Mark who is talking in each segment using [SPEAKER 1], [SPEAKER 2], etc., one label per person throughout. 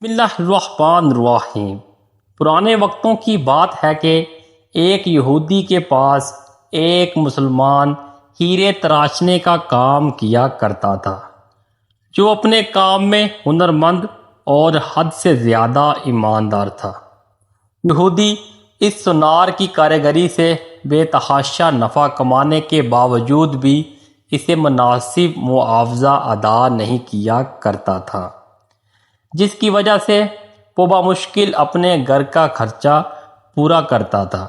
[SPEAKER 1] بسم اللہ الرحمن الرحیم۔ پرانے وقتوں کی بات ہے کہ ایک یہودی کے پاس ایک مسلمان ہیرے تراشنے کا کام کیا کرتا تھا، جو اپنے کام میں ہنرمند اور حد سے زیادہ ایماندار تھا۔ یہودی اس سونار کی کاریگری سے بے تحاشا نفع کمانے کے باوجود بھی اسے مناسب معاوضہ ادا نہیں کیا کرتا تھا، جس کی وجہ سے وہ بمشکل اپنے گھر کا خرچہ پورا کرتا تھا۔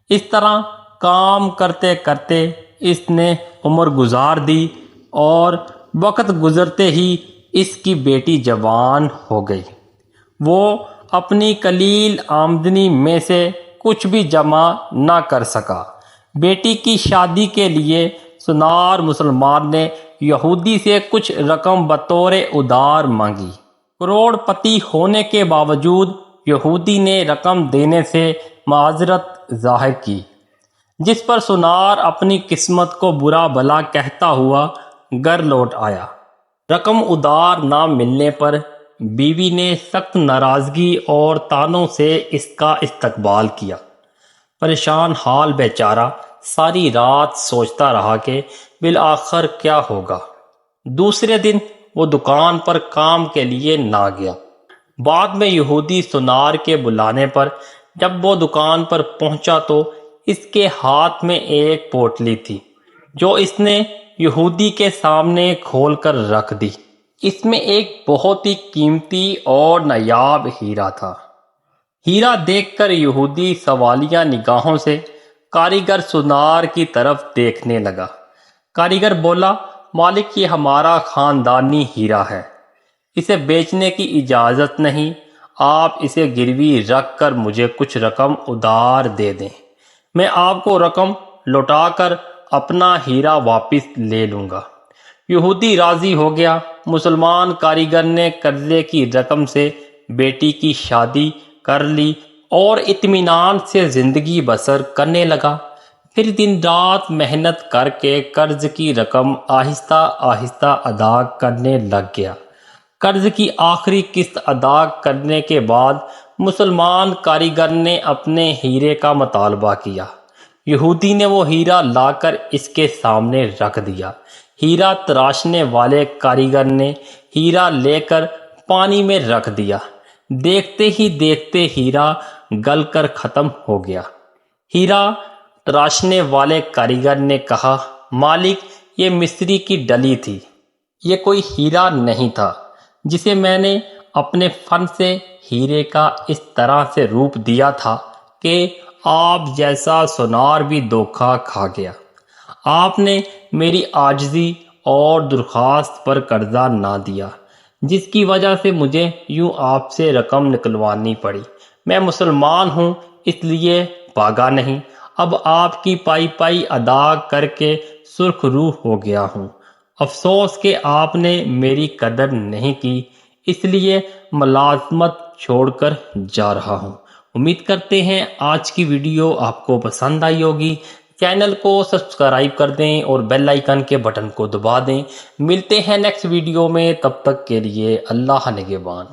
[SPEAKER 1] اس طرح کام کرتے کرتے اس نے عمر گزار دی اور وقت گزرتے ہی اس کی بیٹی جوان ہو گئی۔ وہ اپنی قلیل آمدنی میں سے کچھ بھی جمع نہ کر سکا۔ بیٹی کی شادی کے لیے سونار مسلمان نے یہودی سے کچھ رقم بطور ادھار مانگی۔ کروڑ پتی ہونے کے باوجود یہودی نے رقم دینے سے معذرت ظاہر کی، جس پر سونار اپنی قسمت کو برا بھلا کہتا ہوا گھر لوٹ آیا۔ رقم ادھار نہ ملنے پر بیوی نے سخت ناراضگی اور طعنوں سے اس کا استقبال کیا۔ پریشان حال بیچارہ ساری رات سوچتا رہا کہ بالآخر کیا ہوگا۔ دوسرے دن وہ دکان پر کام کے لیے نہ گیا۔ بعد میں یہودی سونار کے بلانے پر جب وہ دکان پر پہنچا تو اس کے ہاتھ میں ایک پوٹلی تھی، جو اس نے یہودی کے سامنے کھول کر رکھ دی۔ اس میں ایک بہت ہی قیمتی اور نایاب ہیرا تھا۔ ہیرا دیکھ کر یہودی سوالیہ نگاہوں سے کاریگر سونار کی طرف دیکھنے لگا۔ کاریگر بولا، مالک، یہ ہمارا خاندانی ہیرا ہے، اسے بیچنے کی اجازت نہیں، آپ اسے گروی رکھ کر مجھے کچھ رقم ادھار دے دیں، میں آپ کو رقم لوٹا کر اپنا ہیرا واپس لے لوں گا۔ یہودی راضی ہو گیا۔ مسلمان کاریگر نے قرضے کی رقم سے بیٹی کی شادی کر لی اور اطمینان سے زندگی بسر کرنے لگا۔ پھر دن رات محنت کر کے قرض کی رقم آہستہ آہستہ ادا کرنے لگ گیا۔ قرض کی آخری قسط ادا کرنے کے بعد مسلمان کاریگر نے اپنے ہیرے کا مطالبہ کیا۔ یہودی نے وہ ہیرا لا کر اس کے سامنے رکھ دیا۔ ہیرا تراشنے والے کاریگر نے ہیرا لے کر پانی میں رکھ دیا۔ دیکھتے ہی دیکھتے ہیرا گل کر ختم ہو گیا۔ ہیرا تراشنے والے کاریگر نے کہا، مالک، یہ مصری کی ڈلی تھی، یہ کوئی ہیرا نہیں تھا جسے میں نے اپنے فن سے ہیرے کا اس طرح سے روپ دیا تھا کہ آپ جیسا سونار بھی دھوکہ کھا گیا۔ آپ نے میری عاجزی اور درخواست پر قرضہ نہ دیا، جس کی وجہ سے مجھے یوں آپ سے رقم نکلوانی پڑی۔ میں مسلمان ہوں، اس لیے بھاگا نہیں۔ اب آپ کی پائی پائی ادا کر کے سرخ روح ہو گیا ہوں۔ افسوس کہ آپ نے میری قدر نہیں کی، اس لیے ملازمت چھوڑ کر جا رہا ہوں۔ امید کرتے ہیں آج کی ویڈیو آپ کو پسند آئی ہوگی۔ چینل کو سبسکرائب کر دیں اور بیل آئیکن کے بٹن کو دبا دیں۔ ملتے ہیں نیکسٹ ویڈیو میں، تب تک کے لیے اللہ نگہبان۔